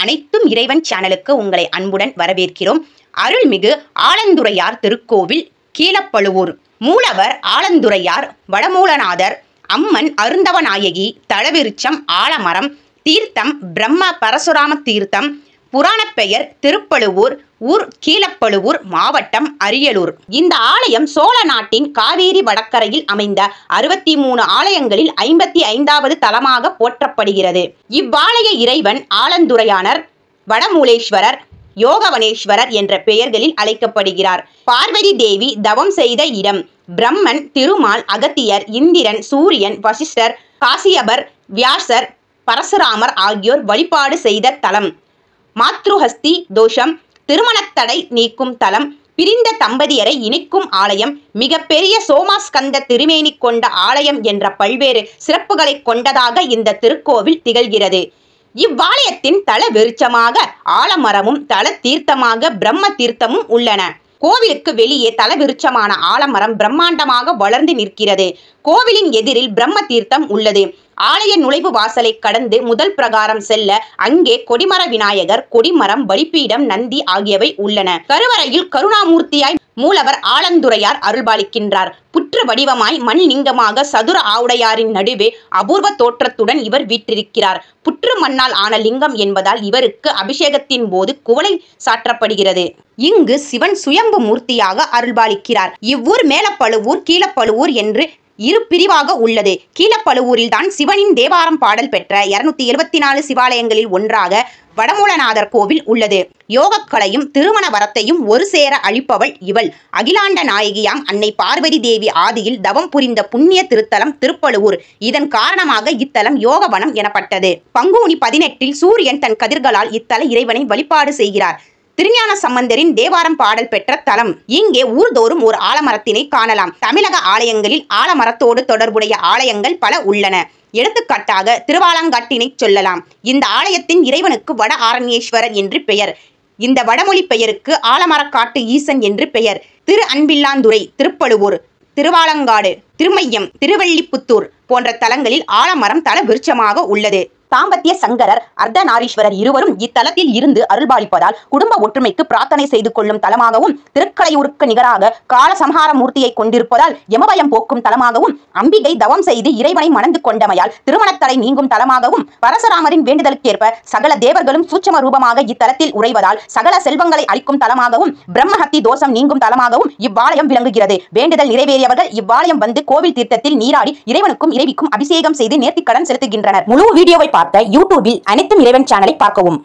அனைத்தும் இறைவன் சேனலுக்கு உங்களை அன்புடன் வரவேற்கிறோம். அருள்மிகு ஆலந்துறையார் திருக்கோவில், கீழப்பழுவூர். மூலவர் ஆலந்துறையார், வடமூலநாதர், அம்மன் அருந்தவநாயகி, தலவிருட்சம் ஆலமரம், தீர்த்தம் பிரம்ம பரசுராம தீர்த்தம், புராணப் பெயர் திருப்பழுவூர், ஊர் கீழப்பழுவூர், மாவட்டம் அரியலூர். இந்த ஆலயம் சோழ நாட்டின் காவேரி வடக்கரையில் அமைந்த 63 ஆலயங்களில் 55வது தலமாக போற்றப்படுகிறது. இவ்வாலய இறைவன் ஆலந்துறையானர், வடமூலேஸ்வரர், யோகவனேஸ்வரர் என்ற பெயர்களில் அழைக்கப்படுகிறார். பார்வதி தேவி தவம் செய்த இடம். பிரம்மன், திருமால், அகத்தியர், இந்திரன், சூரியன், வசிஷ்டர், காசியபர், வியாசர், பரசுராமர் ஆகியோர் வழிபாடு செய்த தலம். மாத்ருஹஸ்தி தோஷம், திருமணத்தடை நீக்கும் தலம், பிரிந்த தம்பதியரை இணைக்கும் ஆலயம், மிகப்பெரிய சோமாஸ்கந்த திருமேனி கொண்ட ஆலயம் என்ற பல்வேறு சிறப்புகளை கொண்டதாக இந்த திருக்கோவில் திகழ்கிறது. இவ்வாலயத்தின் தல விருட்சமாக ஆலமரமும் தல தீர்த்தமாக பிரம்ம தீர்த்தமும் உள்ளன. கோவிலுக்கு வெளியே தல விருட்சமான ஆலமரம் பிரம்மாண்டமாக வளர்ந்து நிற்கிறது. கோவிலின் எதிரில் பிரம்ம தீர்த்தம் உள்ளது. ஆலய நுழைவு வாசலை கடந்து முதல் பிரகாரம் செல்ல அங்கே கொடிமர விநாயகர், கொடிமரம், பலிப்பீடம், நந்தி ஆகியவை உள்ளன. கருவறையில் கருணாமூர்த்தியாய் மூலவர் ஆலந்துறையார் அருள்பாலிக்கின்றார். புற்று வடிவமாய் மண் லிங்கமாக சதுர ஆவுடையாரின் நடுவே அபூர்வ தோற்றத்துடன் இவர் வீற்றிருக்கிறார். புற்று மண்ணால் ஆன லிங்கம் என்பதால் இவருக்கு அபிஷேகத்தின் போது குவளை சாற்றப்படுகிறது. இங்கு சிவன் சுயம்பு மூர்த்தியாக அருள்பாலிக்கிறார். இவ்வூர் மேலப்பழுவூர், கீழப்பழுவூர் என்று இரு பிரிவாக உள்ளது. கீழப்பழுவூரில் தான் சிவனின் தேவாரம் பாடல் பெற்ற 274 சிவாலயங்களில் ஒன்றாக வடமூலநாதர் கோவில் உள்ளது. யோகக்கலையும் திருமண வரத்தையும் ஒரு சேர அளிப்பவள் இவள். அகிலாண்ட நாயகியாம் அன்னை பார்வதி தேவி ஆதியில் தவம் புரிந்த புண்ணிய திருத்தலம் திருப்பழுவூர். இதன் காரணமாக இத்தலம் யோகவனம் எனப்பட்டது. பங்குனி 18 சூரியன் தன் கதிர்களால் இத்தல இறைவனை வழிபாடு செய்கிறார். திருஞான சம்பந்தரின் தேவாரம் பாடல் பெற்ற தலம். இங்கே ஊர்தோறும் ஒரு ஆலமரத்தினை காணலாம். தமிழக ஆலயங்களில் ஆலமரத்தோடு தொடர்புடைய ஆலயங்கள் பல உள்ளன. எடுத்துக்காட்டாக திருவாலங்காட்டினை சொல்லலாம். இந்த ஆலயத்தின் இறைவனுக்கு வட ஆரண்யேஸ்வரர் என்று பெயர். இந்த வடமொழி பெயருக்கு ஆலமரக்காட்டு ஈசன் என்று பெயர். திரு அன்பில்லாந்துறை, திருப்பழுவூர், திருவாலங்காடு, திருமையம், திருவள்ளிபுத்தூர் போன்ற தலங்களில் ஆலமரம் தல விருட்சமாக உள்ளது. தாம்பத்திய சங்கரர், அர்த்தநாரீஸ்வரர் இருவரும் இத்தலத்தில் இருந்து அருள்பாலிப்பதால் குடும்ப ஒற்றுமைக்கு பிரார்த்தனை செய்து கொள்ளும் தலமாகவும், திருக்கடையூருக்கு நிகராக காலசம்ஹார மூர்த்தியை கொண்டிருப்பதால் யமபயம் போக்கும் தலமாகவும், அம்பிகை தவம் செய்து இறைவனை மணந்து கொண்டமையால் திருமணத்தடை நீங்கும் தலமாகவும், பரசுராமரின் வேண்டுதலுக்கேற்ப சகல தேவர்களும் சூட்சம ரூபமாக இத்தலத்தில் உறைவதால் சகல செல்வங்களை அளிக்கும் தலமாகவும், பிரம்மஹத்தி தோஷம் நீங்கும் தலமாகவும் இவ்வாலயம் விளங்குகிறது. வேண்டுதல் நிறைவேறியவர்கள் இவ்வாலயம் வந்து கோவில் தீர்த்தத்தில் நீராடி இறைவனுக்கும் இறைவிக்கும் அபிஷேகம் செய்து நேர்த்திக்கடன் செலுத்துகின்றனர். முழு வீடியோவை பார்த்த யூடியூபில் அனைத்தும் இறைவன் சேனலை பார்க்கவும்.